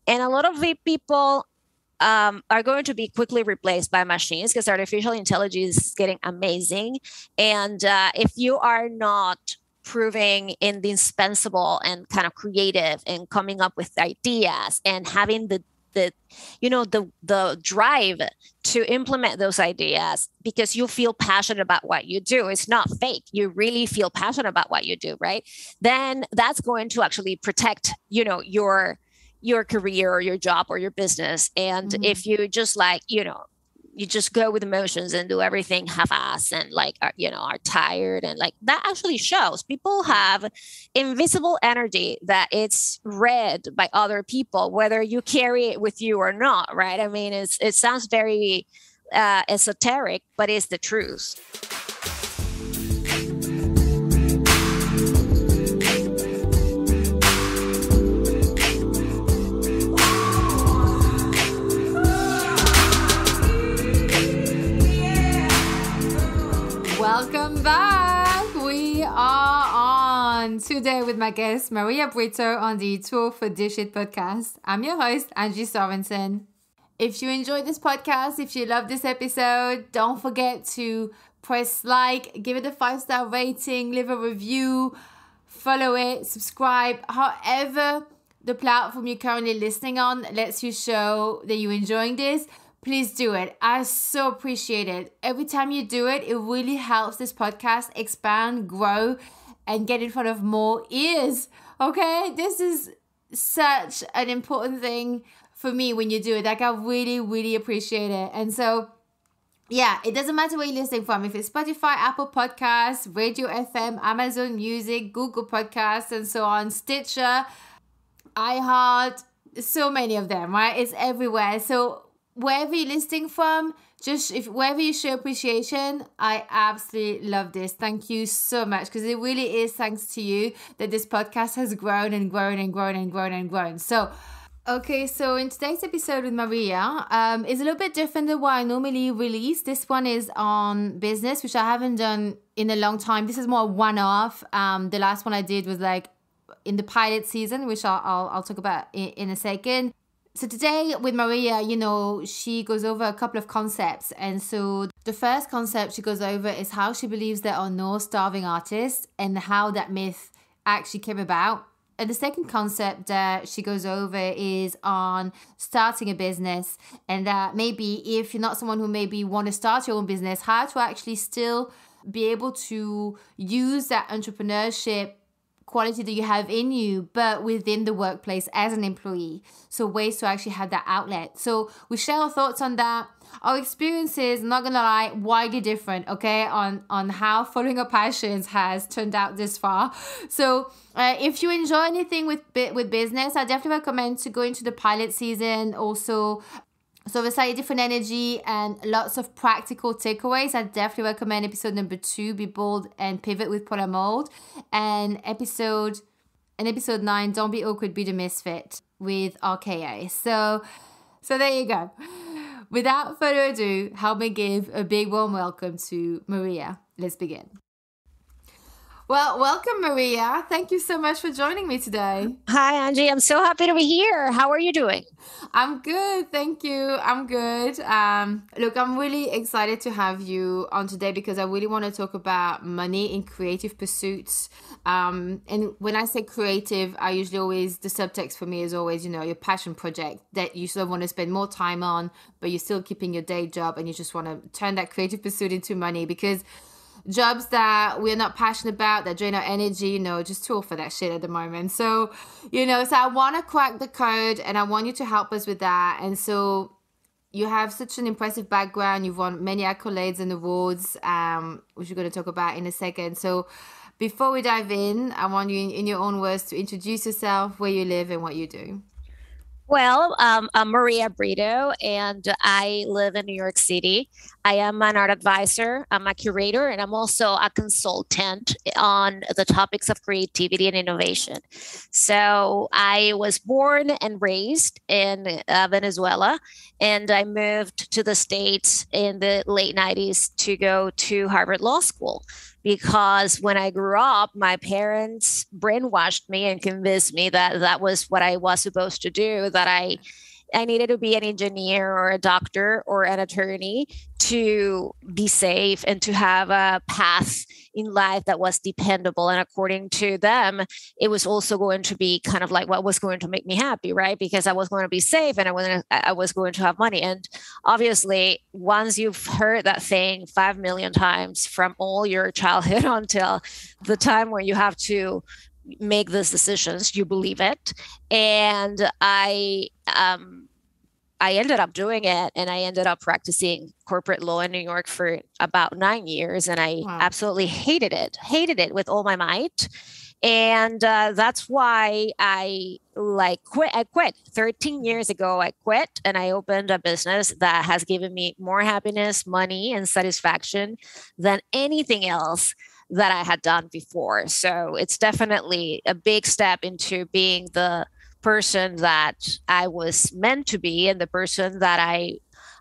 And a lot of the people are going to be quickly replaced by machines because artificial intelligence is getting amazing. And if you are not proving indispensable and kind of creative and coming up with ideas and having the the drive to implement those ideas because you feel passionate about what you do, it's not fake, you really feel passionate about what you do, right? Then that's going to actually protect your career or your job or your business. And Mhm. if you just like, you just go with emotions and do everything half-ass and like are tired, and like that actually shows. People Yeah. have invisible energy that it's read by other people whether you carry it with you or not, right? I mean, it sounds very esoteric, but it's the truth. Welcome back. We are on today with my guest Maria Brito on the Tour for Dish It podcast. I'm your host, Angie Sorensen. If you enjoyed this podcast, if you love this episode, don't forget to press like, give it a 5-star rating, leave a review, follow it, subscribe, however the platform you're currently listening on lets you show that you're enjoying this. Please do it. I so appreciate it. Every time you do it, it really helps this podcast expand, grow, and get in front of more ears. Okay? This is such an important thing for me when you do it. Like, I really, really appreciate it. And so, yeah, it doesn't matter where you're listening from. If it's Spotify, Apple Podcasts, Radio FM, Amazon Music, Google Podcasts, and so on, Stitcher, iHeart, so many of them, right? It's everywhere. So wherever you're listening from, just if wherever you show appreciation, I absolutely love this. Thank you so much, because it really is thanks to you that this podcast has grown and grown and grown and grown and grown. So okay, so in today's episode with Maria, is a little bit different than what I normally release. This one is on business, which I haven't done in a long time. This is more one-off. The last one I did was like in the pilot season, which I'll talk about in a second. So today with Maria, she goes over a couple of concepts. And so the first concept she goes over is how she believes there are no starving artists and how that myth actually came about. And the second concept that she goes over is on starting a business, and that maybe if you're not someone who maybe want to start your own business, how to actually still be able to use that entrepreneurship quality that you have in you, but within the workplace as an employee. So ways to actually have that outlet. So we share our thoughts on that. Our experiences, not gonna lie, widely different, okay, on how following our passions has turned out this far. So if you enjoy anything with business, I definitely recommend to go into the pilot season. Also, so a slightly different energy and lots of practical takeaways. I definitely recommend episode number 2, Be Bold and Pivot with Polar Mold. And episode 9, Don't Be Awkward, Be the Misfit with RKA. So there you go. Without further ado, help me give a big warm welcome to Maria. Let's begin. Well, welcome, Maria. Thank you so much for joining me today. Hi, Angie. I'm so happy to be here. How are you doing? I'm good, thank you. I'm good. Look, I'm really excited to have you on today because I really want to talk about money in creative pursuits. And when I say creative, I usually always, the subtext for me is always, your passion project that you sort of want to spend more time on, but you're still keeping your day job and you just want to turn that creative pursuit into money, because jobs that we're not passionate about, that drain our energy, just too old for that shit at the moment. So, so I want to crack the code and I want you to help us with that. And so you have such an impressive background. You've won many accolades and awards, which we're going to talk about in a second. So before we dive in, I want you in your own words to introduce yourself, where you live and what you do. Well, I'm Maria Brito, and I live in New York City. I am an art advisor, I'm a curator, and I'm also a consultant on the topics of creativity and innovation. So I was born and raised in Venezuela, and I moved to the States in the late 90s to go to Harvard Law School. because when I grew up, my parents brainwashed me and convinced me that that was what I was supposed to do, that I needed to be an engineer or a doctor or an attorney to be safe and to have a path in life that was dependable. And according to them, it was also going to be kind of like what was going to make me happy, right? Because I was going to be safe and I was going to have money. And obviously, once you've heard that thing 5 million times from all your childhood until the time where you have to make those decisions, you believe it. And I ended up doing it, and I ended up practicing corporate law in New York for about 9 years, and I absolutely hated it with all my might. And that's why I quit. I quit 13 years ago. I quit, and I opened a business that has given me more happiness, money, and satisfaction than anything else that I had done before. So it's definitely a big step into being the person that I was meant to be and the person that I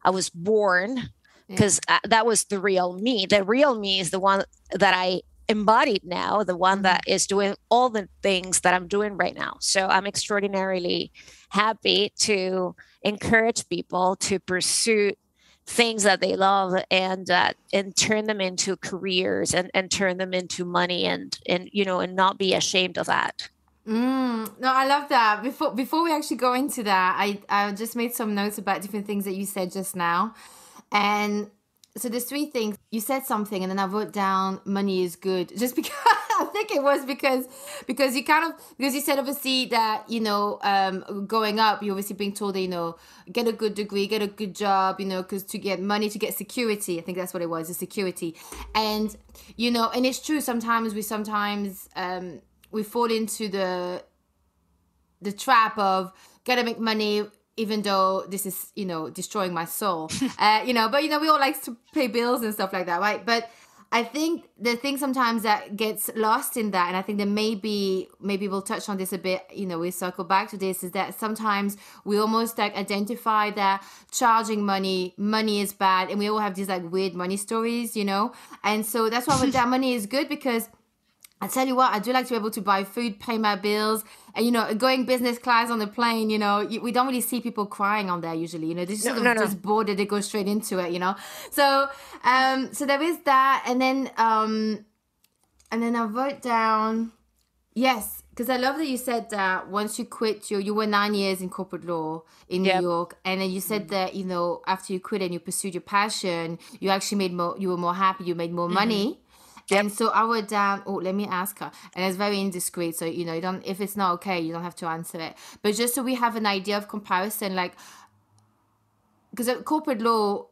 was born, because that was the real me. The real me is the one that I embodied now, the one that is doing all the things that I'm doing right now. So I'm extraordinarily happy to encourage people to pursue things that they love and turn them into careers and turn them into money and not be ashamed of that. No, I love that. Before we actually go into that, I just made some notes about different things that you said just now. And so there's three things. You said something and then I wrote down money is good. Just because I think it was because you said obviously that, growing up, you're obviously being told that, get a good degree, get a good job, because to get money, to get security. I think that's what it was, the security. And, and it's true. Sometimes we fall into the trap of gotta make money, even though this is, destroying my soul. But, we all like to pay bills and stuff like that, right? But I think the thing sometimes that gets lost in that, and I think that maybe we'll touch on this a bit, we circle back to this, is that sometimes we almost identify that charging money is bad, and we all have these weird money stories, And so that's why with that money is good, because I tell you what, I do like to be able to buy food, pay my bills, and, going business class on the plane, we don't really see people crying on there usually, they're just just bored that they go straight into it, So, so there is that. And then I wrote down, yes, because I love that you said that once you quit you were 9 years in corporate law in New York. And then you said that, after you quit and you pursued your passion, you actually you were more happy, you made more money. Yep. And so I wrote down, let me ask her. And it's very indiscreet. So, you don't, if it's not okay, you don't have to answer it. But just so we have an idea of comparison, because at corporate law,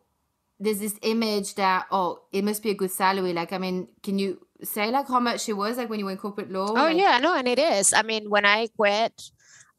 there's this image that, it must be a good salary. Can you say how much it was when you were in corporate law? Oh, yeah, no, and it is. I mean, when I quit,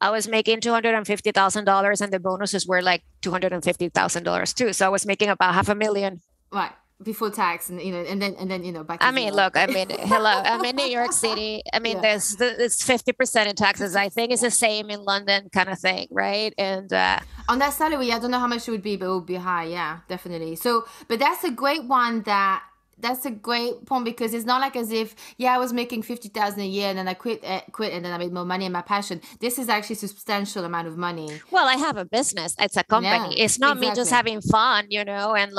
I was making $250,000 and the bonuses were $250,000 too. So I was making about $500,000. Right. Before tax and then back. I mean, look, hello, I'm in New York City. I mean, there's 50% in taxes. I think it's the same in London, kind of thing, right? And on that salary, I don't know how much it would be, but it would be high, yeah, definitely. So, but that's a great one. That's a great point, because it's not as if I was making $50,000 a year and then I quit and then I made more money in my passion. This is actually a substantial amount of money. Well, I have a business. It's a company. It's not me just having fun, and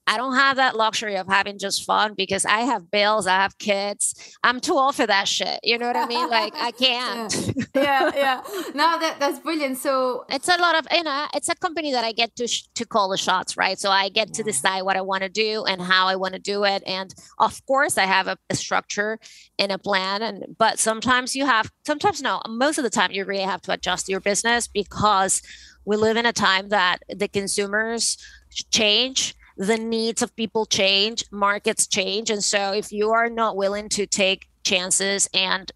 I don't have that luxury of having just fun, because I have bills, I have kids. I'm too old for that shit. You know what I mean? I can't. Yeah. No, that's brilliant. So it's a lot of, it's a company that I get to call the shots, right? So I get to decide what I want to do and how I want to do it. And of course I have a structure and a plan. But sometimes no, most of the time you really have to adjust your business, because we live in a time that the consumers change. The needs of people change, markets change. And so if you are not willing to take chances and,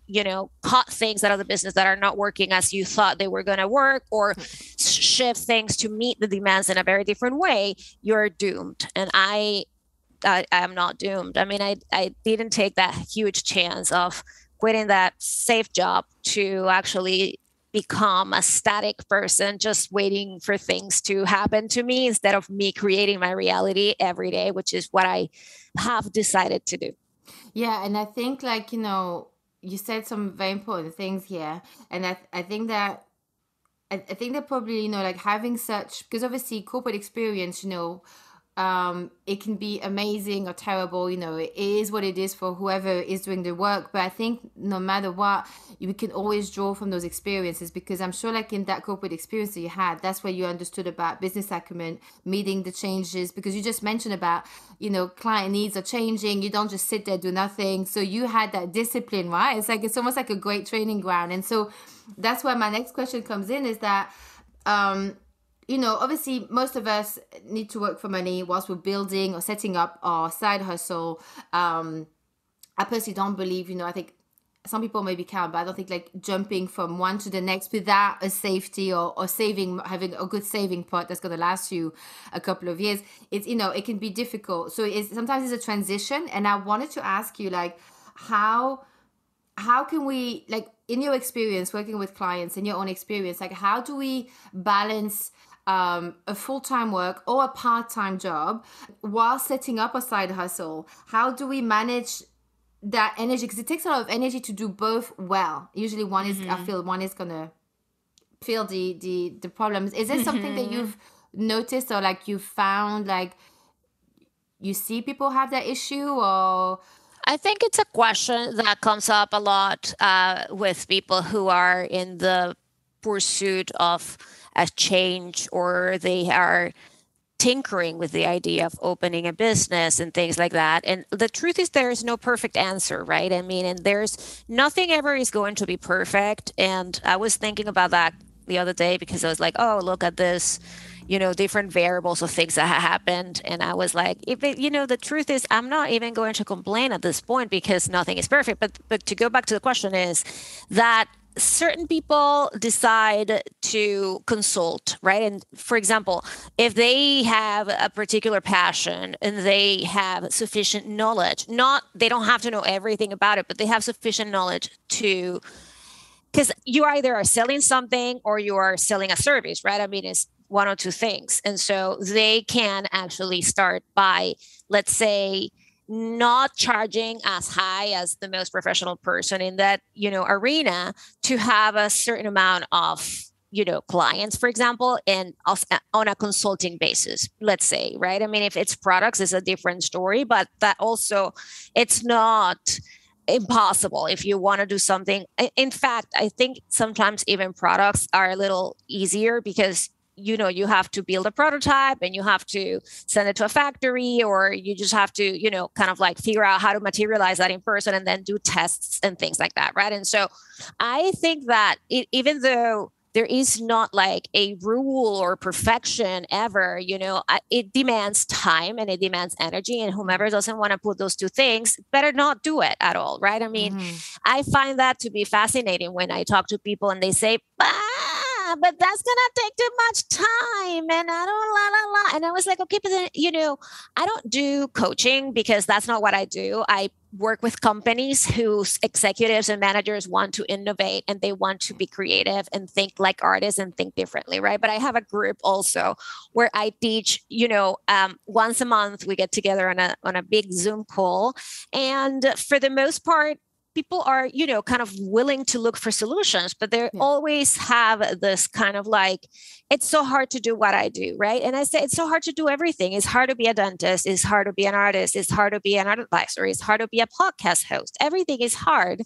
cut things out of the business that are not working as you thought they were going to work, or shift things to meet the demands in a very different way, you're doomed. And I am not doomed. I mean, I didn't take that huge chance of quitting that safe job to actually become a static person, just waiting for things to happen to me instead of me creating my reality every day, which is what I have decided to do. Yeah, and I think like, you said some very important things here. And I think that I think that probably, like having such, because obviously corporate experience, it can be amazing or terrible. It is what it is for whoever is doing the work. But I think no matter what, you can always draw from those experiences, because I'm sure like in that corporate experience that you had, that's where you understood about business acumen, meeting the changes, because you just mentioned about, client needs are changing. You don't just sit there, do nothing. So you had that discipline, right? It's almost like a great training ground. And so that's where my next question comes in, is that, obviously most of us need to work for money whilst we're building or setting up our side hustle. I personally don't believe, I think some people maybe can, but I don't think like jumping from one to the next without a safety or saving, having a good saving pot that's going to last you a couple of years. It's, it can be difficult. So sometimes it's a transition. And I wanted to ask you, like, how can we, like, in your experience working with clients, in your own experience, like, how do we balance a full-time work or a part-time job while setting up a side hustle? How do we manage that energy? Because it takes a lot of energy to do both well. Usually one is, I feel one is gonna feel the problems. Is there something that you've noticed, or like you found, like you see people have that issue? Or I think it's a question that comes up a lot with people who are in the pursuit of a change, or they are tinkering with the idea of opening a business and things like that. And the truth is, there is no perfect answer, right? I mean, and there's nothing ever is going to be perfect. And I was thinking about that the other day, because I was like, oh, look at this, different variables of things that happened. And I was like, the truth is, I'm not even going to complain at this point, because nothing is perfect. But to go back to the question, is that certain people decide to consult, right? And for example, if they have a particular passion and they have sufficient knowledge, they don't have to know everything about it, but they have sufficient knowledge to, because you either are selling something or you are selling a service, right? I mean, it's one or two things. And so they can actually start by, let's say, not charging as high as the most professional person in that, arena, to have a certain amount of, clients, for example, and on a consulting basis, let's say, right? I mean, if it's products, it's a different story, but that also, it's not impossible if you want to do something. In fact, I think sometimes even products are a little easier, because you have to build a prototype and you have to send it to a factory, or you just have to, kind of like figure out how to materialize that in person and then do tests and things like that, right? And so I think that even though there is not like a rule or perfection ever, it demands time and it demands energy, and whomever doesn't want to put those two things better not do it at all, right? I mean, I find that to be fascinating when I talk to people and they say, but that's gonna take too much time, and I don't la la la. And I was like, okay, but then I don't do coaching, because that's not what I do. I work with companies whose executives and managers want to innovate and they want to be creative and think like artists and think differently, right? But I have a group also where I teach. Once a month we get together on a big Zoom call, and for the most part, people are, kind of willing to look for solutions, but they always have this kind of like, it's so hard to do what I do, right? And I say, it's so hard to do everything. It's hard to be a dentist. It's hard to be an artist. It's hard to be an advisor. It's hard to be a podcast host. Everything is hard.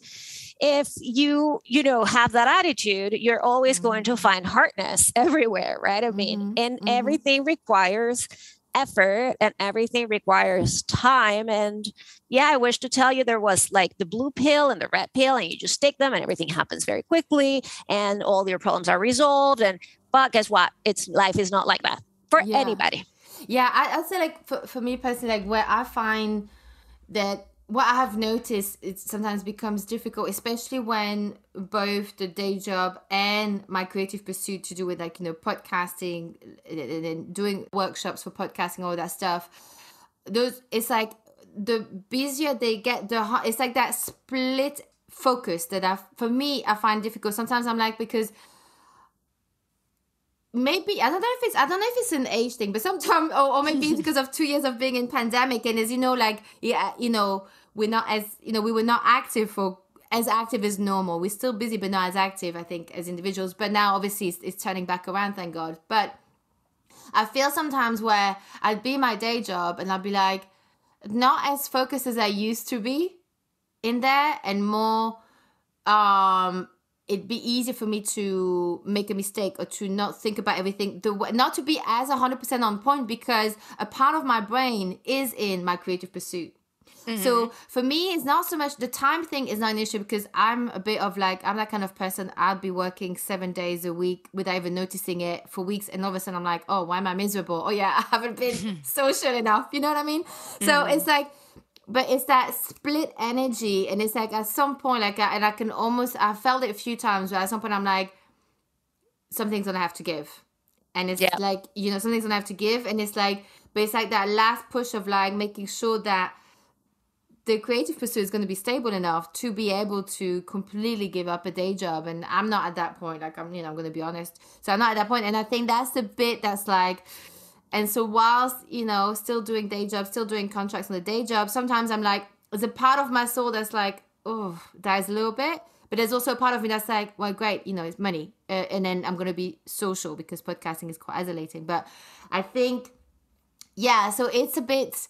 If you have that attitude, you're always going to find hardness everywhere, right? I mean, and everything requires effort and everything requires time. And I wish to tell you there was like the blue pill and the red pill, and you just take them and everything happens very quickly and all your problems are resolved. But guess what? Life is not like that for anybody. Yeah, I'd say like for me personally, like where I find that what I have noticed, it sometimes becomes difficult, especially when both the day job and my creative pursuit to do with like, podcasting and doing workshops for podcasting, all that stuff. It's like the busier they get, it's like that split focus that for me, I find difficult. Sometimes I'm like, because maybe I don't know if it's an age thing, but sometimes or maybe it's because of 2 years of being in pandemic, and as we're not as, we were not active for as active as normal. We're still busy, but not as active, I think, as individuals. But now, obviously, it's turning back around, thank God. But I feel sometimes where I'd be my day job and I'd be like, not as focused as I used to be in there, and more, it'd be easier for me to make a mistake or to not think about everything, not to be as 100% on point, because a part of my brain is in my creative pursuit. So for me, it's not so much the time thing is not an issue, because I'm a bit of like, I'm that kind of person. I'll be working 7 days a week without even noticing it for weeks. And all of a sudden I'm like, oh, why am I miserable? Oh yeah, I haven't been social enough. You know what I mean? So it's like, but it's that split energy. And it's like at some point, like, I felt it a few times where at some point I'm like, something's going to have to give. And it's like, something's going to have to give. And it's like, but it's like that last push of like making sure that the creative pursuit is going to be stable enough to be able to completely give up a day job. And I'm not at that point. Like, I'm going to be honest. So I'm not at that point. And I think that's the bit that's like, and so whilst, still doing day jobs, still doing contracts on the day job, sometimes I'm like, there's a part of my soul that's like, oh, that is a little bit. But there's also a part of me that's like, well, great, it's money. And then I'm going to be social, because podcasting is quite isolating. But I think, so it's a bit,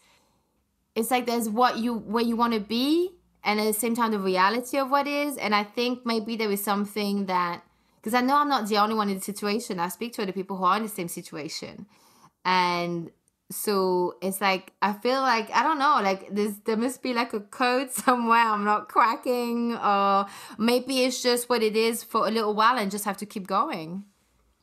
it's like there's where you want to be, and at the same time the reality of what is. And I think maybe there is something that, because I know I'm not the only one in the situation. I speak to other people who are in the same situation, and so it's like, I feel like, I don't know, like there must be like a code somewhere I'm not cracking, or maybe it's just what it is for a little while and just have to keep going.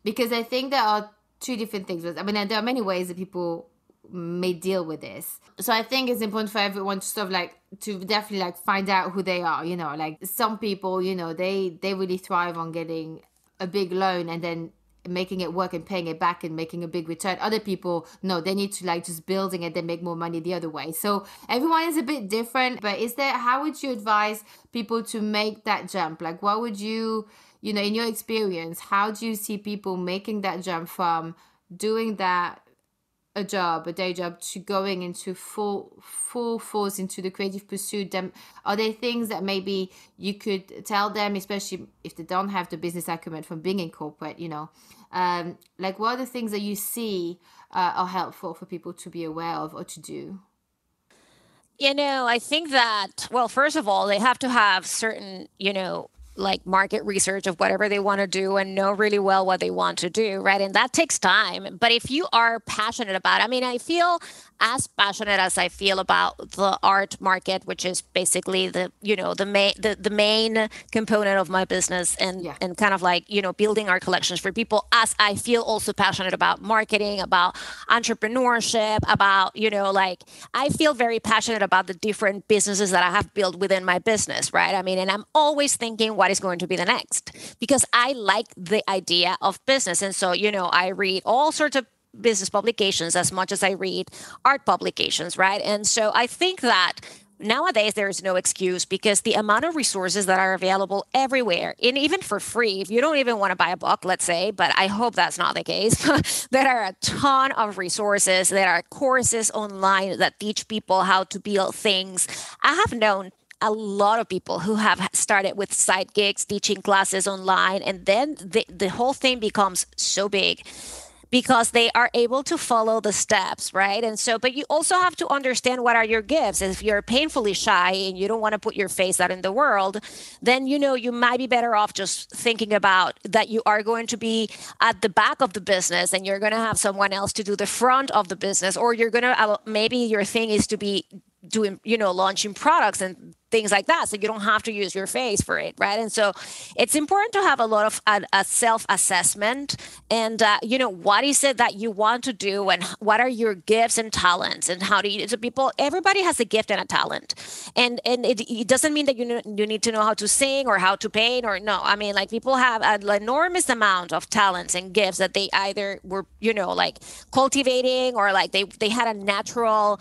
Because I think there are two different things. I mean, there are many ways that people may deal with this. So I think it's important for everyone to sort of like, to definitely like find out who they are, like some people, they really thrive on getting a big loan and then making it work and paying it back and making a big return. Other people, no, they need to like just building it, then make more money the other way. So everyone is a bit different. But how would you advise people to make that jump? Like, what would you, in your experience, how do you see people making that jump from doing that, a day job, to going into full force into the creative pursuit? Are there things that maybe you could tell them, especially if they don't have the business acumen from being in corporate, like what are the things that you see are helpful for people to be aware of or to do? I think that, well, first of all, they have to have certain, like market research of whatever they want to do and know really well what they want to do, right? And that takes time. But if you are passionate about it, I mean, I feel as passionate as I feel about the art market, which is basically the main component of my business, and kind of like, building art collections for people, as I feel also passionate about marketing, about entrepreneurship, about, like I feel very passionate about the different businesses that I have built within my business, right? I mean, and I'm always thinking what is going to be the next, because I like the idea of business. And so, I read all sorts of business publications as much as I read art publications, right? And so I think that nowadays there is no excuse, because the amount of resources that are available everywhere, and even for free, if you don't even want to buy a book, let's say, but I hope that's not the case, there are a ton of resources. There are courses online that teach people how to build things. I have known a lot of people who have started with side gigs, teaching classes online, and then the whole thing becomes so big because they are able to follow the steps, right? And so, but you also have to understand what are your gifts. If you're painfully shy and you don't want to put your face out in the world, then, you might be better off just thinking about that you are going to be at the back of the business and you're going to have someone else to do the front of the business, or you're going to, maybe your thing is to be doing, launching products and things like that. So you don't have to use your face for it, right? And so it's important to have a lot of a self-assessment and, what is it that you want to do and what are your gifts and talents and how do you, so everybody has a gift and a talent. And it doesn't mean that you need to know how to sing or how to paint or no. I mean, like people have an enormous amount of talents and gifts that they either were, like cultivating or like they had a natural,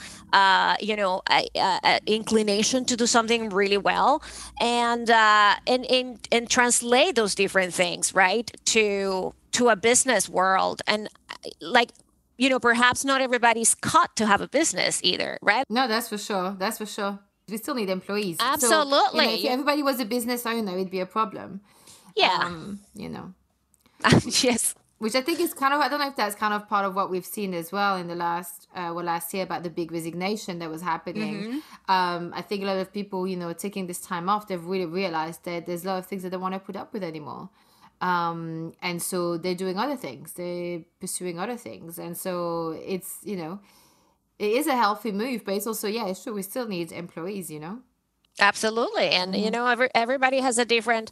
inclination to do something really well, and translate those different things, right, to a business world. And like, perhaps not everybody's cut to have a business either, right? No, that's for sure. We still need employees. So, if Absolutely. everybody was a business owner, it'd be a problem. Yeah. You know, Yes. which I think is kind of, I don't know if that's kind of part of what we've seen as well in the last year about the big resignation that was happening. Hmm. I think a lot of people, taking this time off, they've really realized that there's a lot of things that they don't want to put up with anymore. And so they're doing other things, they're pursuing other things. And so it's, it is a healthy move, but it's also, yeah, it's true. We still need employees. Absolutely. And, everybody has a different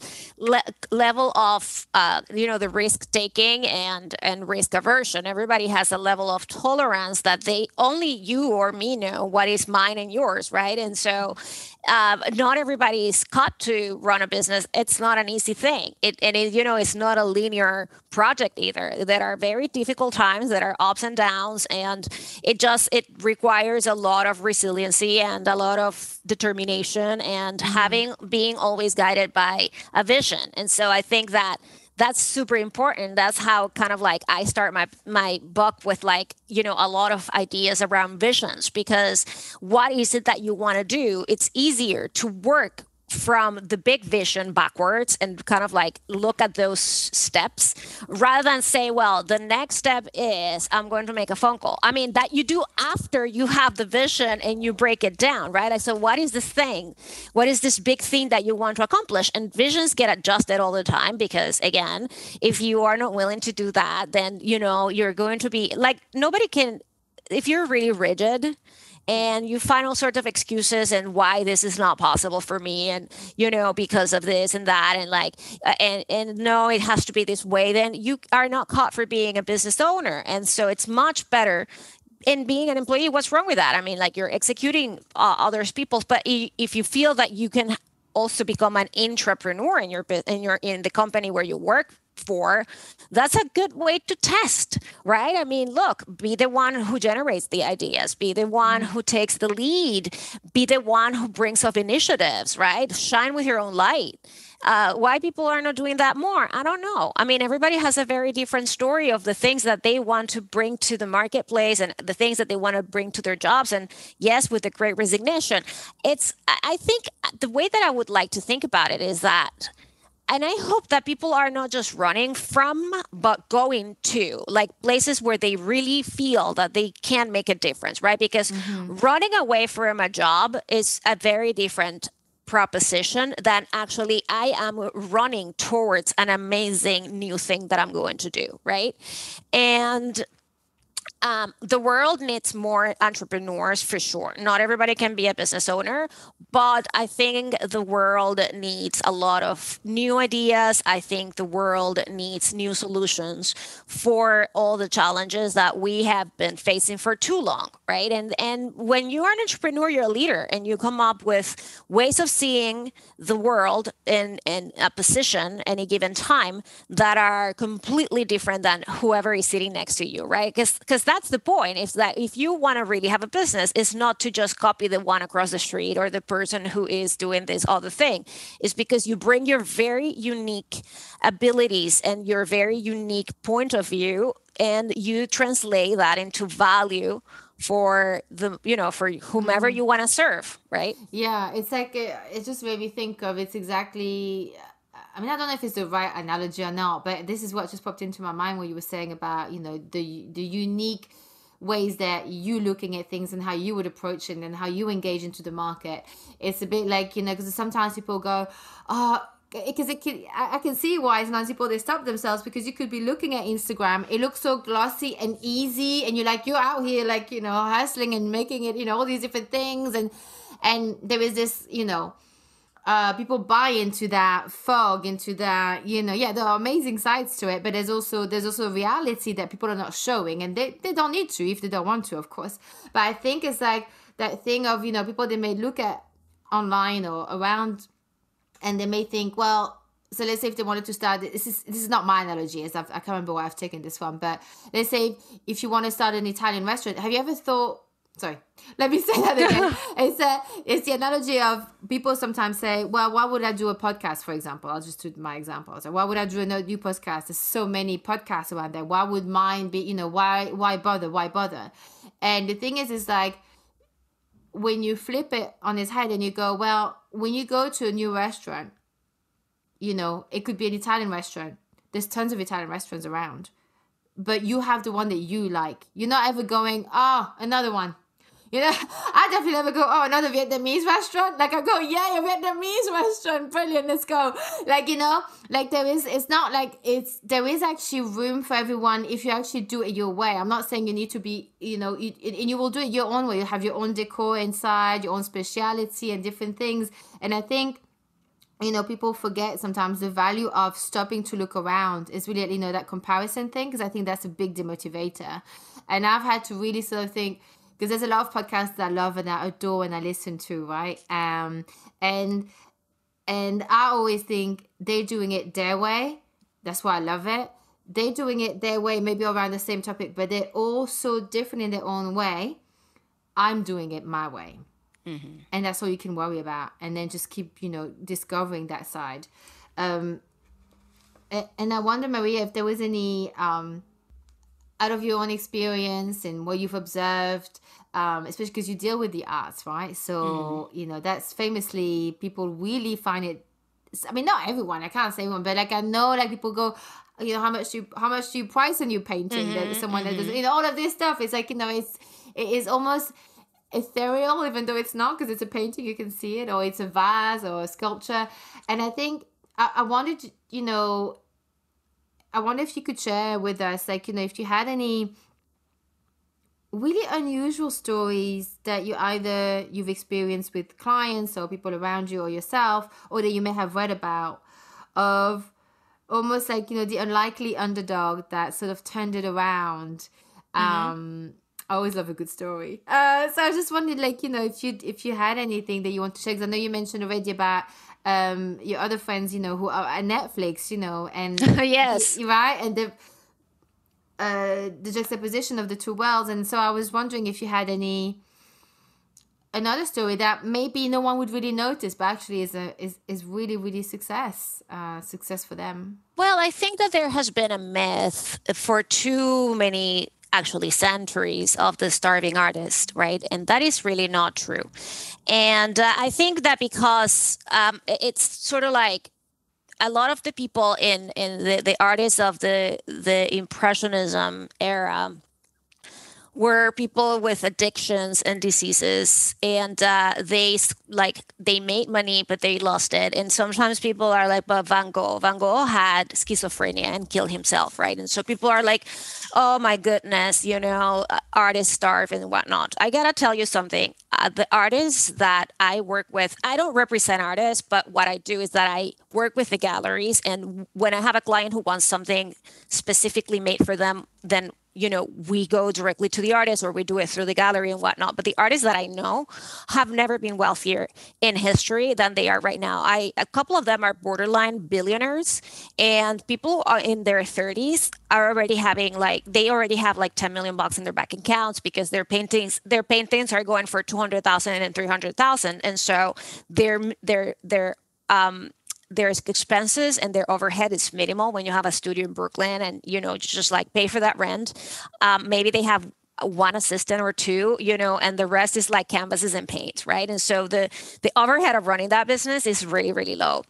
level of, the risk taking and risk aversion. Everybody has a level of tolerance that only you or me know what is mine and yours, right? And so not everybody is cut to run a business. It's not an easy thing. It's not a linear project either. There are very difficult times, that are ups and downs, and it requires a lot of resiliency and a lot of determination and being always guided by a vision. And so I think that's super important. That's how kind of like I start my book with, like, a lot of ideas around visions, because what is it that you want to do? It's easier to work from the big vision backwards and kind of like look at those steps, rather than say, well, the next step is I'm going to make a phone call. I mean, that you do after you have the vision and you break it down, right? So what is this thing? What is this big thing that you want to accomplish? And visions get adjusted all the time, because again, if you are not willing to do that, then, you're going to be like, nobody can, if you're really rigid and you find all sorts of excuses and why this is not possible for me, and because of this and that, and like and no, it has to be this way, then you are not caught for being a business owner. And so it's much better in being an employee. What's wrong with that? I mean, like, you're executing others people's, but if you feel that you can also become an entrepreneur in the company where you work for, that's a good way to test, right? I mean, look, be the one who generates the ideas, be the one who takes the lead, be the one who brings up initiatives, right? Shine with your own light. Why people are not doing that more, I don't know. I mean, everybody has a very different story of the things that they want to bring to the marketplace and the things that they want to bring to their jobs. And yes, with the Great Resignation, I think the way that I would like to think about it is that, and I hope that people are not just running from, but going to, like, places where they really feel that they can make a difference, right? Because running away from a job is a very different proposition than actually I am running towards an amazing new thing that I'm going to do, right? And the world needs more entrepreneurs for sure. Not everybody can be a business owner, but I think the world needs a lot of new ideas. I think the world needs new solutions for all the challenges that we have been facing for too long, right? And when you are an entrepreneur, you're a leader, and you come up with ways of seeing the world in a position any given time that are completely different than whoever is sitting next to you, right? Because that's the point, is that if you want to really have a business, it's not to just copy the one across the street or the person who is doing this other thing. It's because you bring your very unique abilities and your very unique point of view, and you translate that into value for for whomever you want to serve, right? Yeah, it's like it just made me think of, it's exactly. I mean, I don't know if it's the right analogy or not, but this is what just popped into my mind when you were saying about the unique ways that you looking at things and how you would approach it and how you engage into the market. It's a bit like, because sometimes people go, oh, because I can see why sometimes people, they stop themselves, because you could be looking at Instagram, it looks so glossy and easy, and you're out here like, hustling and making it, all these different things, and there is this, people buy into that fog, into that, there are amazing sides to it, but there's also a reality that people are not showing, and they don't need to if they don't want to, of course. But I think it's like that thing of, people, they may look at online or around, and they may think, well, so let's say if they wanted to start, this is not my analogy, as I can't remember where I've taken this from, but let's say if you want to start an Italian restaurant, have you ever thought, sorry, let me say that again. It's the analogy of, people sometimes say, well, why would I do a podcast, for example? I'll just do my example. So why would I do a new podcast? There's so many podcasts around there. Why would mine be, why bother? And the thing is like, when you flip it on its head and you go, well, when you go to a new restaurant, it could be an Italian restaurant. There's tons of Italian restaurants around, but you have the one that you like. You're not ever going, oh, another one. I definitely never go, oh, another Vietnamese restaurant. Like I go, yeah, a Vietnamese restaurant. Brilliant. Let's go. Like, like it's not like there is actually room for everyone if you actually do it your way. I'm not saying you need to be, and you will do it your own way. You have your own decor inside, your own speciality and different things. And I think, people forget sometimes the value of stopping to look around is really, that comparison thing, because I think that's a big demotivator. And I've had to really sort of think, because there's a lot of podcasts that I love and I adore and I listen to, right? And I always think they're doing it their way. That's why I love it. They're doing it their way, maybe around the same topic, but they're all so different in their own way. I'm doing it my way. Mm-hmm. And that's all you can worry about. And then just keep, discovering that side. And I wonder, Maria, if there was any... out of your own experience and what you've observed, especially because you deal with the arts, right? So, that's famously, people really find it, I mean, not everyone, I can't say everyone, but like I know like people go, how much do you price a new painting that someone that does, all of this stuff. It's like, it is almost ethereal, even though it's not, because it's a painting, you can see it, or it's a vase or a sculpture. And I think I wanted, I wonder if you could share with us, like, if you had any really unusual stories that you've experienced with clients or people around you or yourself, or that you may have read about, of almost like, the unlikely underdog that sort of turned it around. I always love a good story. So I just wondered, like, if you had anything that you want to share, because I know you mentioned already about your other friends, who are at Netflix, and yes, right, and the juxtaposition of the two worlds. And so I was wondering if you had another story that maybe no one would really notice, but actually is really, really success for them. Well, I think that there has been a myth for too many, actually centuries, of the starving artist, right? And that is really not true. And I think that because it's sort of like a lot of the people in the artists of the Impressionism era were people with addictions and diseases, and they made money, but they lost it. And sometimes people are like, but Van Gogh had schizophrenia and killed himself, right? And so people are like, oh my goodness, artists starve and whatnot. I gotta tell you something. The artists that I work with, I don't represent artists, but what I do is that I work with the galleries, and when I have a client who wants something specifically made for them, then we go directly to the artist, or we do it through the gallery and whatnot. But the artists that I know have never been wealthier in history than they are right now. A couple of them are borderline billionaires, and people are in their 30s are already having they already have like 10 million bucks in their bank accounts, because their paintings are going for 200,000 and 300,000. And so their expenses and their overhead is minimal when you have a studio in Brooklyn, and just like pay for that rent. Maybe they have one assistant or two, and the rest is like canvases and paint, right? And so the overhead of running that business is really, really low.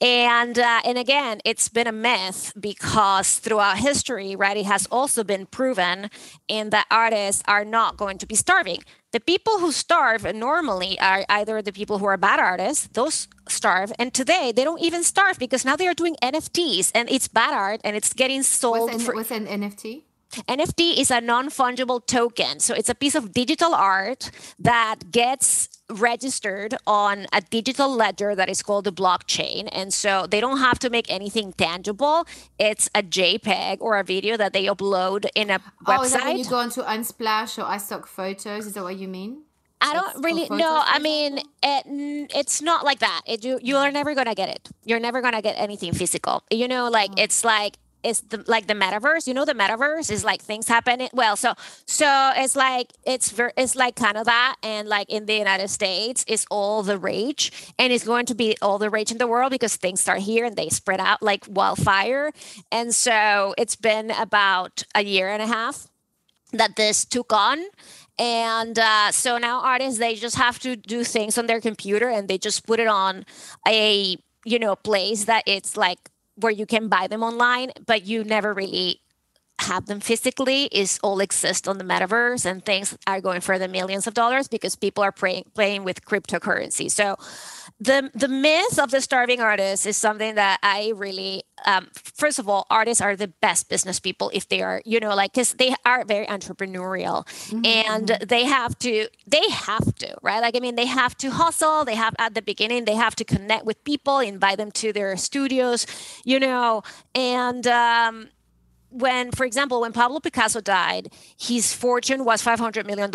And again, it's been a myth, because throughout history, right, it has also been proven in that artists are not going to be starving. The people who starve normally are either the people who are bad artists, those starve, and today they don't even starve, because now they are doing NFTs, and it's bad art, and it's getting sold. What's an NFT? NFT is a non-fungible token. So it's a piece of digital art that gets registered on a digital ledger that is called the blockchain. And so they don't have to make anything tangible. It's a JPEG or a video that they upload in a website. Oh, is that when you go into Unsplash or iStock Photos? Is that what you mean? I don't really know. I mean, it's not like that. You are never going to get it. You're never going to get anything physical. It's like, it's the metaverse. The metaverse is like things happening. Well, so it's like it's like kind of that, and like in the United States, it's all the rage, and it's going to be all the rage in the world, because things start here and they spread out like wildfire. And so it's been about a year and a half that this took on. And so now artists, they just have to do things on their computer and they just put it on a, place that it's like where you can buy them online, but you never really have them physically. Is all exist on the metaverse, and things are going for the millions of dollars because people are playing with cryptocurrency. So the myth of the starving artist is something that I really, first of all, artists are the best business people if they are, like, because they are very entrepreneurial, and they have to, right? Like, I mean, they have to hustle. They have, at the beginning, they have to connect with people, invite them to their studios, and when, for example, when Pablo Picasso died, his fortune was $500 million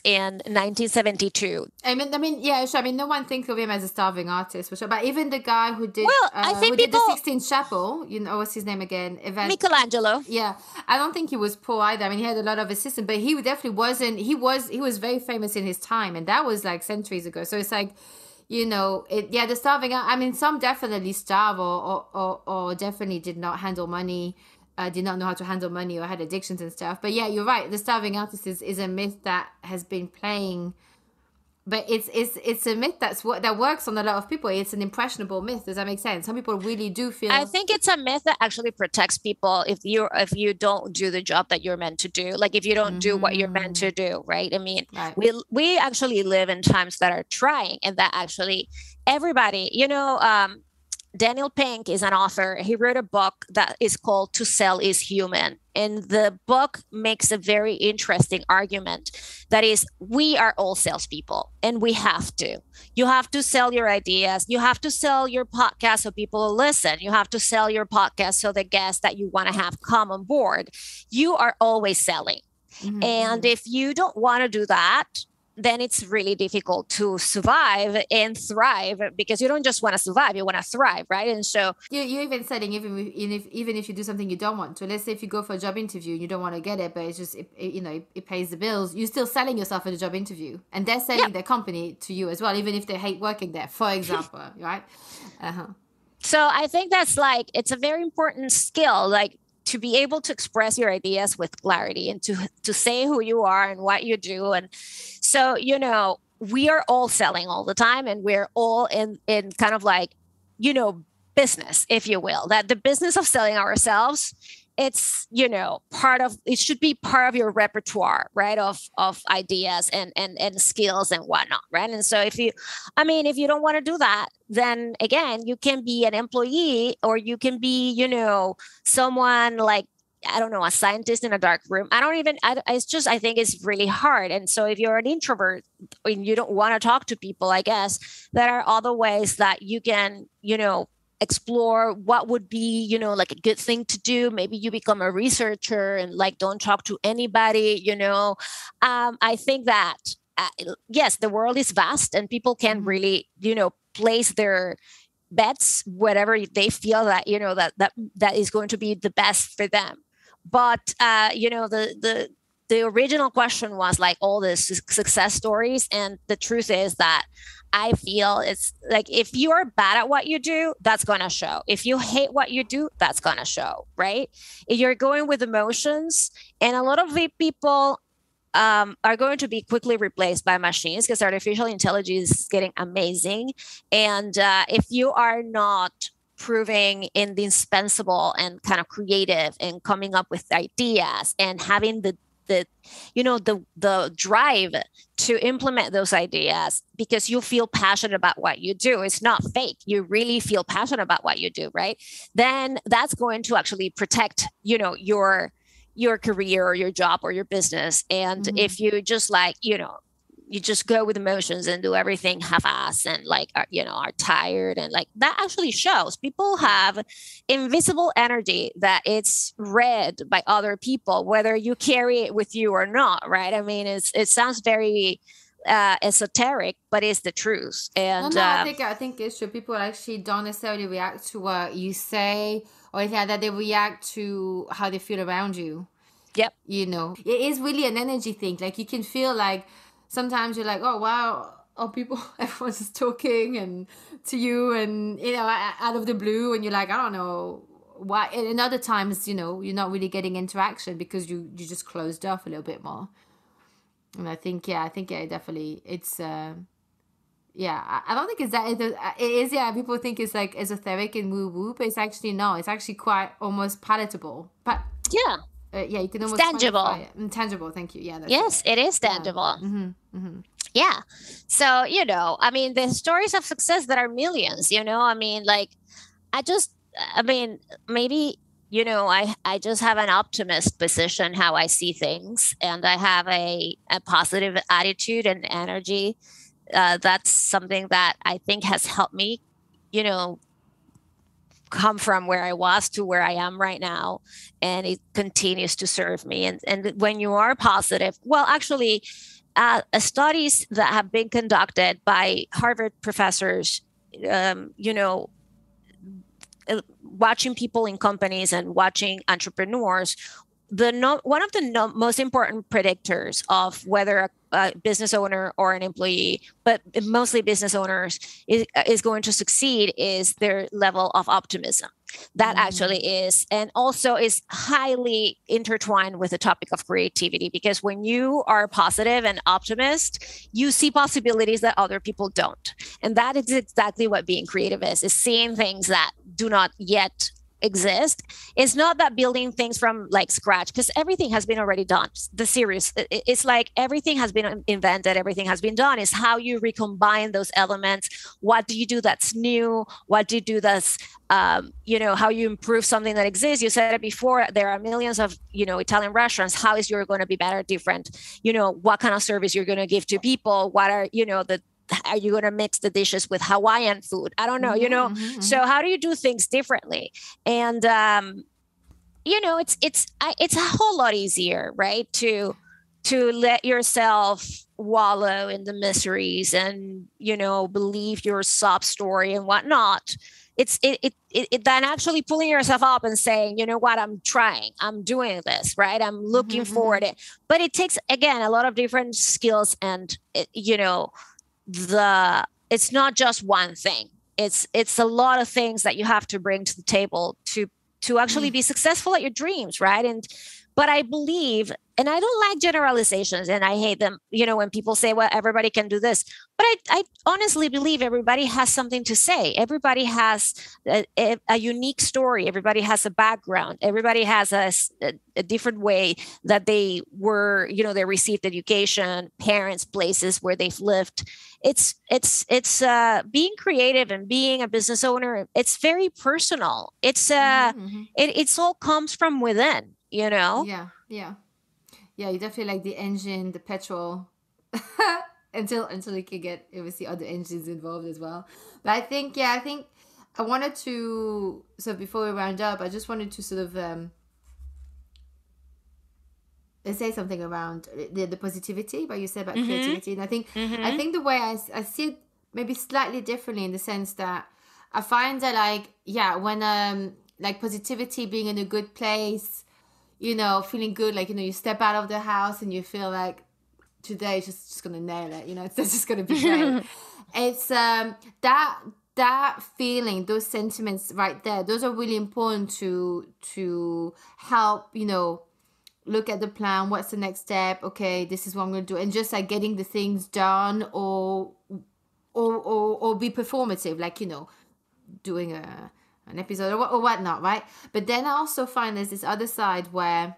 in 1972. Yeah, sure. I mean, no one thinks of him as a starving artist, for sure. But even the guy who did, Well, I think who did the people, Sixtine Chapel, what's his name again? Michelangelo. Yeah, I don't think he was poor either. I mean, he had a lot of assistants, but he definitely wasn't. He was very famous in his time, and that was like centuries ago. So it's like, the starving. I mean, some definitely starve or definitely did not handle money. Did not know how to handle money or had addictions and stuff. But yeah, you're right. The starving artist is a myth that has been playing, but it's a myth that works on a lot of people. It's an impressionable myth. Does that make sense? Some people really do feel. I think it's a myth that actually protects people if you don't do the job that you're meant to do. Like, if you don't do what you're meant to do, right? I mean, Right. we actually live in times that are trying, and that actually everybody, Daniel Pink is an author. He wrote a book that is called To Sell is Human. And the book makes a very interesting argument that is, we are all salespeople, and we have to. You have to sell your ideas. You have to sell your podcast so people will listen. You have to sell your podcast so the guests that you want to have come on board. You are always selling. And if you don't want to do that, then it's really difficult to survive and thrive, because you don't just want to survive, you want to thrive, right? And so You're even selling even if you do something you don't want to. Let's say if you go for a job interview and you don't want to get it, but it's just it pays the bills. You're still selling yourself at a job interview, and they're selling their company to you as well, even if they hate working there, for example, right? So I think that's like, it's a very important skill, like, to be able to express your ideas with clarity and to say who you are and what you do. And so, we are all selling all the time, and we're all in kind of like, business, if you will, that the business of selling ourselves, it's, it should be part of your repertoire, right? Of ideas and skills and whatnot. Right. And so if you don't want to do that, then again, you can be an employee, or you can be, someone like, I don't know, a scientist in a dark room. I think it's really hard. And so if you're an introvert and you don't want to talk to people, I guess there are other ways that you can, explore what would be, like a good thing to do. Maybe you become a researcher and like don't talk to anybody. I think that yes, the world is vast, and people can really, place their bets whatever they feel that that is going to be the best for them. But the original question was like all the success stories, and the truth is that I feel it's like, if you are bad at what you do, that's going to show. If you hate what you do, that's going to show, right? If you're going with emotions, and a lot of the people are going to be quickly replaced by machines, because artificial intelligence is getting amazing. And if you are not proving indispensable and kind of creative and coming up with ideas and having the drive to implement those ideas, because you feel passionate about what you do, it's not fake, you really feel passionate about what you do, right? Then that's going to actually protect your career or your job or your business. And if you just like you just go with emotions and do everything half-ass and like are tired, and like that actually shows. People have invisible energy that it's read by other people, whether you carry it with you or not, right? I mean, it sounds very esoteric, but it's the truth. And no, I think it's true. People actually don't necessarily react to what you say or anything like that. They react to how they feel around you. Yep. It is really an energy thing. Like, you can feel like sometimes you're like, oh wow, people, everyone's just talking and to you, and out of the blue, and you're like, I don't know why in other times, you're not really getting interaction because you just closed off a little bit more. And I think yeah, definitely it's yeah, I don't think it's that. It is, yeah. People think it's like esoteric and woo woo, but it's actually no. It's actually quite almost palatable. But Yeah, yeah, you can it's almost quantify tangible. it. Tangible. Thank you. Yeah, that's it. Yes, it is Yeah. tangible. Yeah. So, I mean, the stories of success that are millions, I mean, like, I mean, maybe, I just have an optimist position how I see things, and I have a positive attitude and energy. That's something that I think has helped me, you know, come from where I was to where I am right now. And it continues to serve me. And when you are positive, well, actually, studies that have been conducted by Harvard professors, you know, watching people in companies and watching entrepreneurs, one of the most important predictors of whether a business owner or an employee, but mostly business owners, is going to succeed is their level of optimism. That actually is, and also is highly intertwined with the topic of creativity, because when you are positive and optimist, you see possibilities that other people don't. And that is exactly what being creative is seeing things that do not yet exist. It's not that building things from like scratch, because everything has been already done. The series, it's like everything has been invented, everything has been done. Is how you recombine those elements. What do you do that's new? What do you do that's how you improve something that exists? You said it before, there are millions of Italian restaurants. How is yours going to be better, different? What kind of service you're going to give to people? What are are you going to mix the dishes with Hawaiian food? I don't know, So how do you do things differently? And it's a whole lot easier, right? To let yourself wallow in the miseries and believe your sob story and whatnot. It's then actually pulling yourself up and saying, you know what, I'm trying, I'm doing this, right? I'm looking forward. But it takes, again, a lot of different skills, and it's not just one thing. It's a lot of things that you have to bring to the table to actually be successful at your dreams, right? But I believe, and I don't like generalizations, and I hate them, when people say, well, everybody can do this. But I honestly believe everybody has something to say. Everybody has a unique story. Everybody has a background. Everybody has a different way that they were, they received education, parents, places where they've lived. It's being creative and being a business owner. It's very personal. It's all comes from within. Yeah. You definitely like the engine, the petrol, until you can get obviously other engines involved as well. But I think I wanted to, so before we round up, I just wanted to sort of say something around the positivity, but you said about creativity, and I think the way I see it maybe slightly differently, in the sense that I find that when like positivity, being in a good place, feeling good, like, you step out of the house and you feel like today is just gonna nail it, it's just gonna be great. It's that feeling, those sentiments right there, those are really important to help, look at the plan, what's the next step, okay, this is what I'm gonna do, and just like getting the things done, or be performative, like, doing an episode or whatnot, right? But then I also find there's this other side where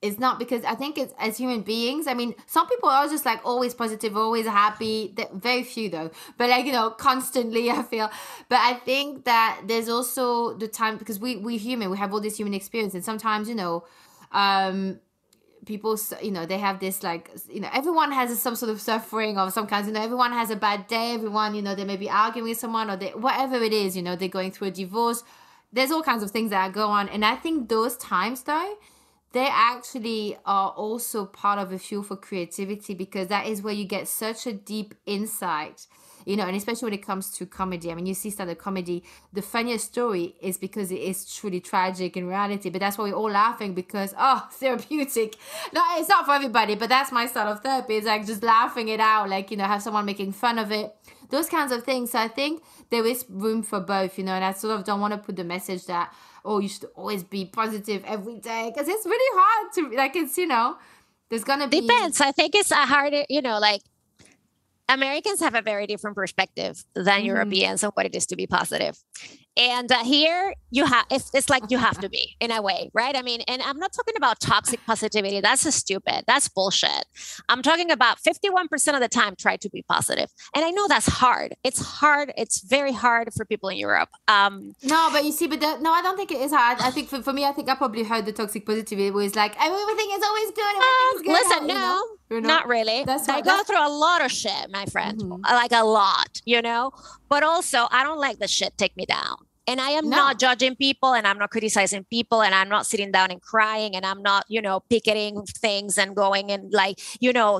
it's not, because I think it's, as human beings, I mean, some people are just like always positive, always happy. Very few though, but like, constantly, I feel. But I think that there's also the time, because we human, we have all this human experience, and sometimes, people, they have this, like, everyone has some sort of suffering of some kinds, everyone has a bad day, everyone, they may be arguing with someone, or whatever it is, they're going through a divorce. There's all kinds of things that go on. And I think those times, though, they actually are also part of a fuel for creativity, because that is where you get such a deep insight, and especially when it comes to comedy. I mean, you see stand-up comedy, the funniest story is because it is truly tragic in reality, but that's why we're all laughing, because, therapeutic. No, it's not for everybody, but that's my style of therapy. It's like just laughing it out, like, have someone making fun of it. those kinds of things. So I think there is room for both, and I sort of don't want to put the message that, oh, you should always be positive every day, because it's really hard to, like, it's, there's gonna be. Depends. I think it's a harder, like Americans have a very different perspective than Europeans on what it is to be positive. And here you have, it's like you have to be in a way, right? I mean, and I'm not talking about toxic positivity. That's stupid. That's bullshit. I'm talking about 51% of the time, try to be positive. And I know that's hard. It's hard. It's very hard for people in Europe. No, but you see, no, I don't think it is hard. I think for me, I think I probably heard the toxic positivity was like, everything is always good. Everything is good. Listen, no, not really. I go through a lot of shit, my friend, like a lot, but also I don't like the shit take me down. And I am not judging people, and I'm not criticizing people, and I'm not sitting down and crying, and I'm not, picketing things and going and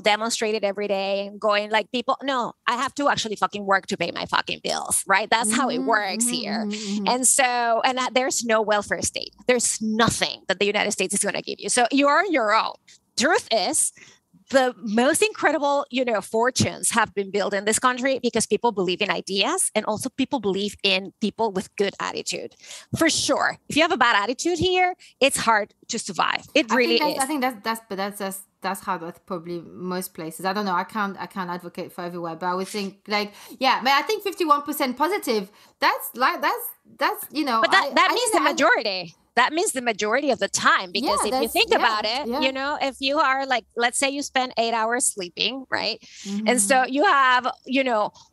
demonstrate it every day and going like people. No, I have to actually fucking work to pay my fucking bills, right? That's how it works here. And so, there's no welfare state. There's nothing that the United States is going to give you. So you're on your own. Truth is, the most incredible, fortunes have been built in this country because people believe in ideas, and also people believe in people with good attitude. For sure. If you have a bad attitude here, it's hard to survive. It really is. I think that's how that's probably most places. I don't know. I can't advocate for everywhere, but I would think I think 51% positive. That's But that means the majority. That means the majority of the time, because if you think about it, if you are like, let's say you spend 8 hours sleeping, right? And so you have,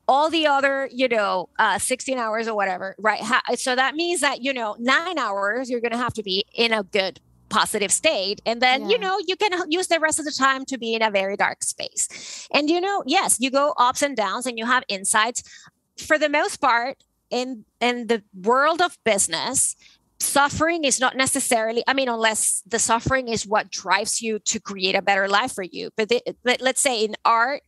all the other, 16 hours or whatever, right? So that means that, 9 hours, you're going to have to be in a good positive state. And then, you can use the rest of the time to be in a very dark space. And, yes, you go ups and downs and you have insights. For the most part, in the world of business, suffering is not necessarily, unless the suffering is what drives you to create a better life for you. But let's say in art,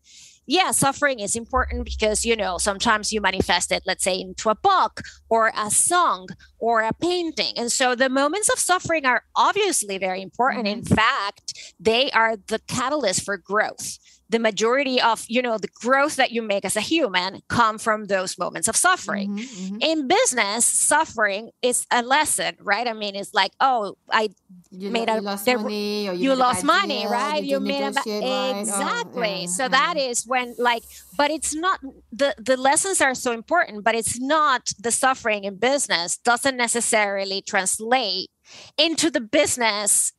suffering is important because, sometimes you manifest it, let's say, into a book or a song or a painting. And so the moments of suffering are obviously very important. In fact, they are the catalyst for growth. The majority of, the growth that you make as a human come from those moments of suffering. In business, suffering is a lesson, right? It's like, you lost money, right? You made exactly. So that is when, but it's not, the lessons are so important, but it's not, the suffering in business doesn't necessarily translate into the business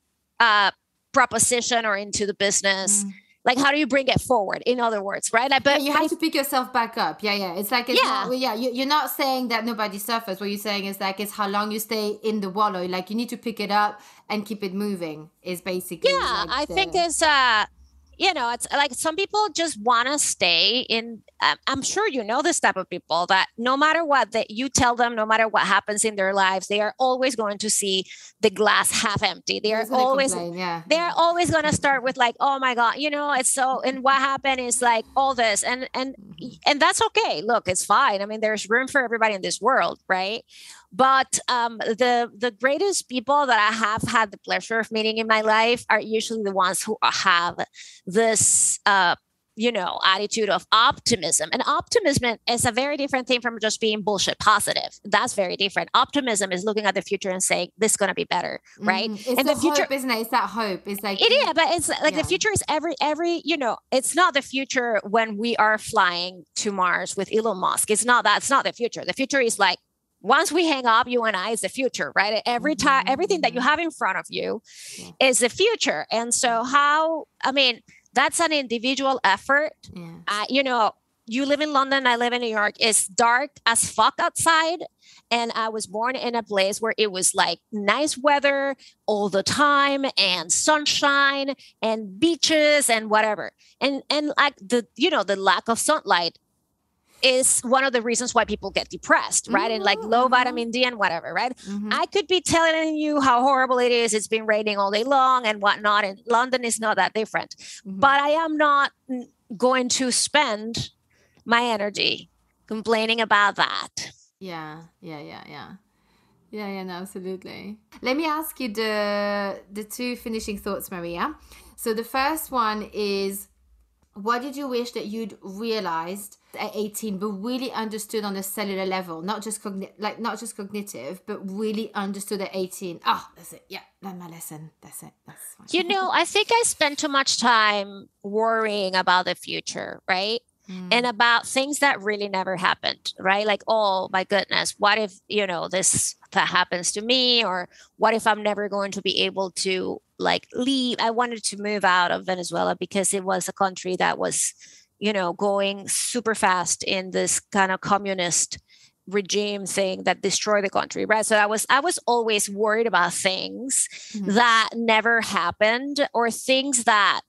proposition or into the business. Like, how do you bring it forward? In other words, right? But you have to pick yourself back up. It's like, you're not saying that nobody suffers. What you're saying is like, it's how long you stay in the wallow. Like, you need to pick it up and keep it moving is basically. Yeah, I think it's, it's like some people just want to stay in. I'm sure this type of people that no matter what that you tell them, no matter what happens in their lives, they are always going to see the glass half empty. They are always always going to start with like, oh my God, it's so, and what happened is like all this and that's okay. Look, it's fine. There's room for everybody in this world, right? But the greatest people that I have had the pleasure of meeting in my life are usually the ones who have this, attitude of optimism. And optimism is a very different thing from just being bullshit positive. That's very different. Optimism is looking at the future and saying, this is going to be better, right? It's the future, hope, isn't it? It's that hope. It's like... but it's like the future is every, it's not the future when we are flying to Mars with Elon Musk. It's not that. It's not the future. The future is like, once we hang up, you and I, is the future, right? Every time, everything that you have in front of you is the future. And so that's an individual effort. You live in London, I live in New York. It's dark as fuck outside. And I was born in a place where it was like nice weather all the time and sunshine and beaches and whatever. And like the lack of sunlight is one of the reasons why people get depressed, right? And like low vitamin D and whatever, right? I could be telling you how horrible it is. It's been raining all day long and whatnot. And London is not that different. But I am not going to spend my energy complaining about that. Yeah, no, absolutely. Let me ask you the two finishing thoughts, Maria. So the first one is, what did you wish that you'd realized at 18, but really understood on a cellular level, not just not just cognitive, but really understood at 18. Oh, that's it. Yeah, learn my lesson. That's it. That's fine. I think I spend too much time worrying about the future, right? And about things that really never happened, right? Like, oh my goodness, what if, that happens to me? Or what if I'm never going to be able to like leave? I wanted to move out of Venezuela because it was a country that was, going super fast in this kind of communist regime thing that destroyed the country, right? So I was always worried about things that never happened, or things that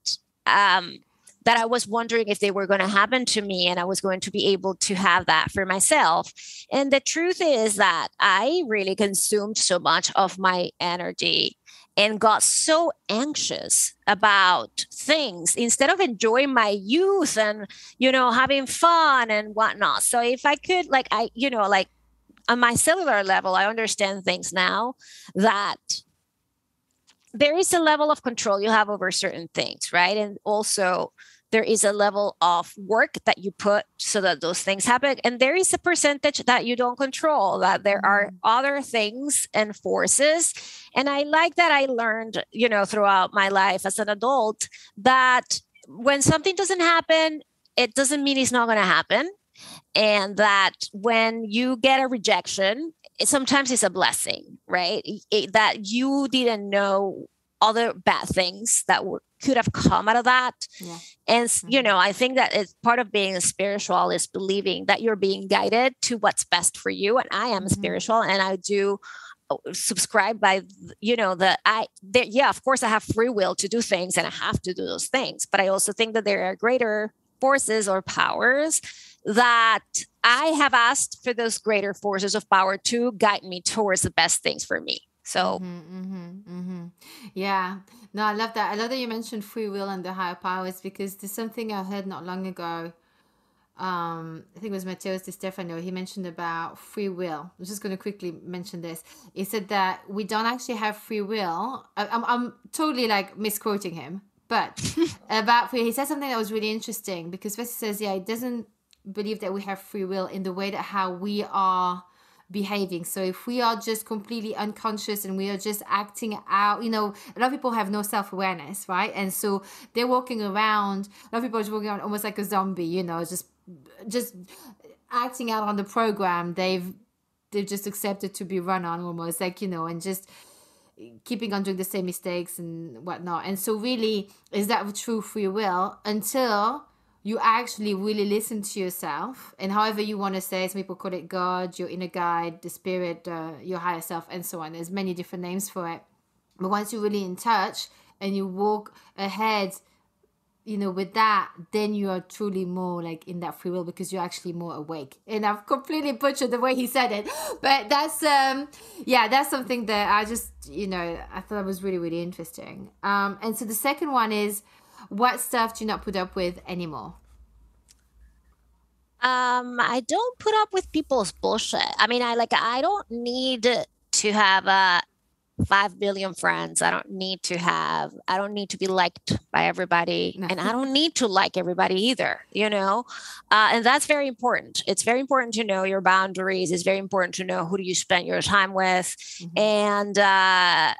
I was wondering if they were going to happen to me and I was going to be able to have that for myself. And the truth is that I really consumed so much of my energy and got so anxious about things instead of enjoying my youth and, having fun and whatnot. So if I could, like on my cellular level, I understand things now that there is a level of control you have over certain things, right? And also there is a level of work that you put so that those things happen. And there is a percentage that you don't control, that there are other things and forces. And I like that I learned, throughout my life as an adult, that when something doesn't happen, it doesn't mean it's not going to happen. And that when you get a rejection, sometimes it's a blessing, right? That you didn't know other bad things that could have come out of that. Yeah. And, I think that it's part of being spiritual is believing that you're being guided to what's best for you. And I am spiritual, and I do subscribe by, of course I have free will to do things and I have to do those things. But I also think that there are greater forces or powers that I have asked for those greater forces of power to guide me towards the best things for me. So, yeah, no, I love that. I love that you mentioned free will and the higher powers, because there's something I heard not long ago. I think it was Matteo Di Stefano. He mentioned about free will. I'm just going to quickly mention this. He said that we don't actually have free will. I'm totally like misquoting him, but he said something that was really interesting, because first he says, he doesn't believe that we have free will in the way that how we are behaving. So if we are just completely unconscious and we are just acting out, a lot of people have no self-awareness, right? And so they're walking around, a lot of people are just walking around almost like a zombie, just acting out on the program they've just accepted to be run on, almost like, and just keeping on doing the same mistakes and whatnot. And so really, is that true free will until you actually really listen to yourself, and however you want to say, some people call it God, your inner guide, the spirit, your higher self, and so on. There's many different names for it. But once you're really in touch and you walk ahead, with that, then you are truly more like in that free will, because you're actually more awake. And I've completely butchered the way he said it, but that's that's something that I just I thought was really, really interesting. And so the second one is, what stuff do you not put up with anymore? I don't put up with people's bullshit. I mean, I don't need to have 5 billion friends. I don't need to be liked by everybody. No. And I don't need to like everybody either, and that's very important. It's very important to know your boundaries. It's very important to know who do you spend your time with. And I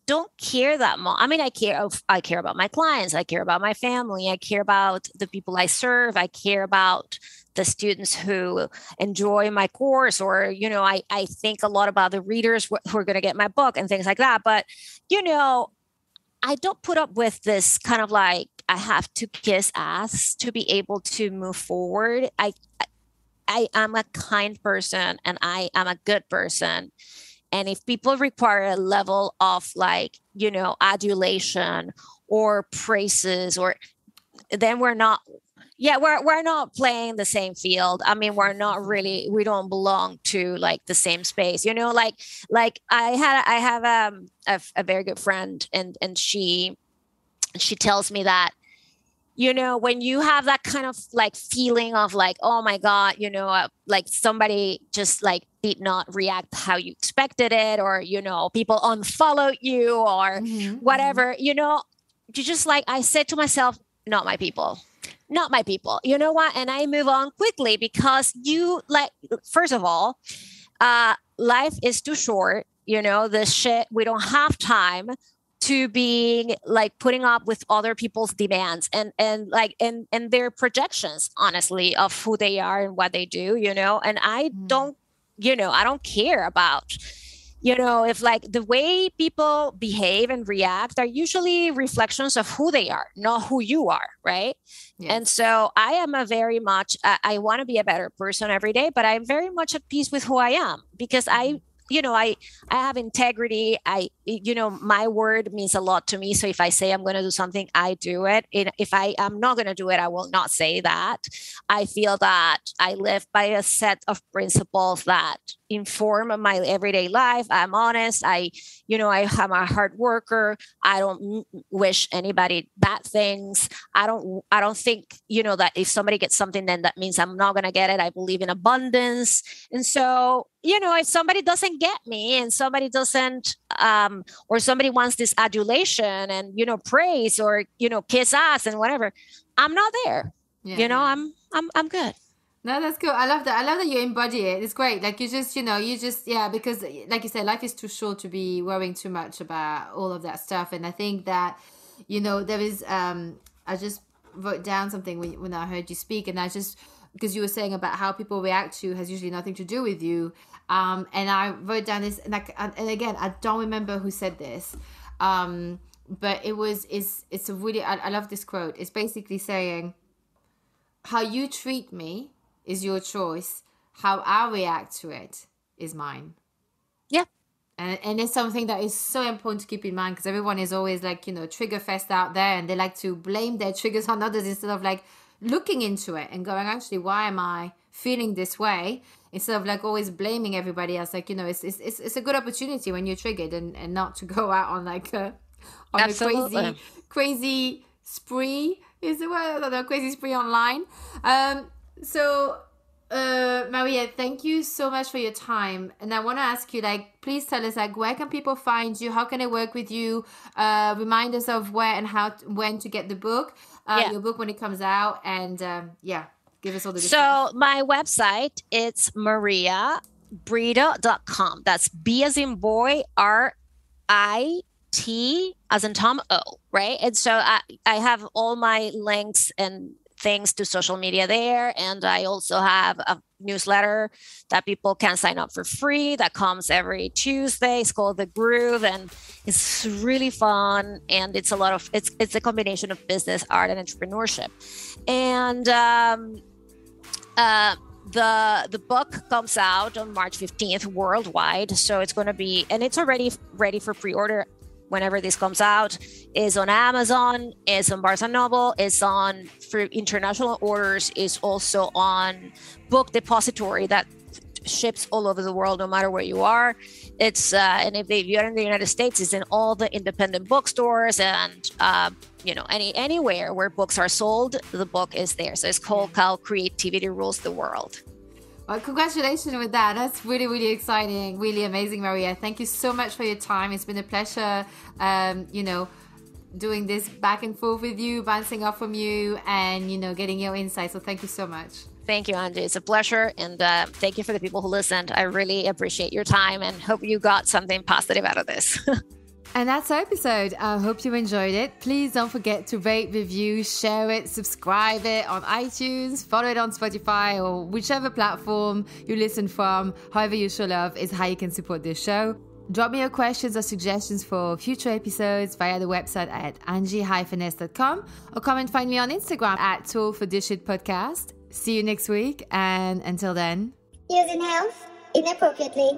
don't care that much. I mean, I care about my clients. I care about my family. I care about the people I serve. I care about the students who enjoy my course, or, I think a lot about the readers who are going to get my book and things like that. But, I don't put up with this kind of like, I have to kiss ass to be able to move forward. I am a kind person, and I am a good person. And if people require a level of adulation or praises, then we're not playing the same field. I mean, we don't belong to like the same space, like I have a very good friend, and she tells me that, when you have that kind of like feeling of like, oh my God, like somebody just like did not react how you expected it, or, people unfollowed you or whatever, you just like, I said to myself, not my people. not my people. You know what? And I move on quickly because first of all, life is too short. We don't have time to be like putting up with other people's demands and their projections, honestly, of who they are and what they do, and I don't care about, if like the way people behave and react are usually reflections of who they are, not who you are, right? Yes. And so I am I want to be a better person every day, but I'm very much at peace with who I am because I have integrity. My word means a lot to me. So if I say I'm going to do something, I do it. If I am not going to do it, I will not say that. I feel that I live by a set of principles that inform my everyday life. I'm honest. I am a hard worker. I don't wish anybody bad things. I don't think, that if somebody gets something, then that means I'm not going to get it. I believe in abundance. And so, if somebody doesn't get me and somebody doesn't, or somebody wants this adulation and, praise or, kiss ass and whatever, I'm not there. Yeah. I'm good. No, that's cool. I love that. I love that you embody it. It's great. Like because like you said, life is too short to be worrying too much about all of that stuff. And I think that, there is, I just wrote down something when I heard you speak, and because you were saying about how people react to you has usually nothing to do with you. And I wrote down this, and again, I don't remember who said this. But it's a really, I love this quote. It's basically saying, how you treat me is your choice. How I react to it is mine. Yeah. And it's something that is so important to keep in mind, because everyone is always like, trigger fest out there, and they like to blame their triggers on others instead of like looking into it and going, actually, why am I feeling this way? Instead of like always blaming everybody else. Like, it's a good opportunity when you're triggered and not to go out on like a crazy spree. Is the word? A crazy spree online. So Maria, thank you so much for your time. And I want to ask you, like, please tell us, like, where can people find you? How can they work with you? Remind us of where and when to get the book, your book when it comes out. And give us all the details. So my website, it's mariabrito.com. That's B as in boy, RIT as in Tom O, right? And so I have all my links and things to social media there. And I also have a newsletter that people can sign up for free that comes every Tuesday. It's called The Groove, and it's really fun. And it's it's a combination of business, art, and entrepreneurship. And the book comes out on March 15th worldwide. So it's going to be, and it's already ready for pre-order whenever this comes out. Is on Amazon, is on Barnes & Noble, is on, for international orders, is also on Book Depository that ships all over the world, no matter where you are. It's and if you're in the United States, it's in all the independent bookstores and anywhere where books are sold, the book is there. So it's called How Creativity Rules the World. Well, congratulations with that. That's really, really exciting. Really amazing, Maria. Thank you so much for your time. It's been a pleasure, doing this back and forth with you, bouncing off from you, and, getting your insights. So thank you so much. Thank you, Angie. It's a pleasure. And thank you for the people who listened. I really appreciate your time and hope you got something positive out of this. And that's our episode. I hope you enjoyed it. Please don't forget to rate, review, share it, subscribe it on iTunes, follow it on Spotify, or whichever platform you listen from. However you show love is how you can support this show. Drop me your questions or suggestions for future episodes via the website at angie-s.com, or come and find me on Instagram at Tool for Dish It Podcast. See you next week, and until then, using health inappropriately.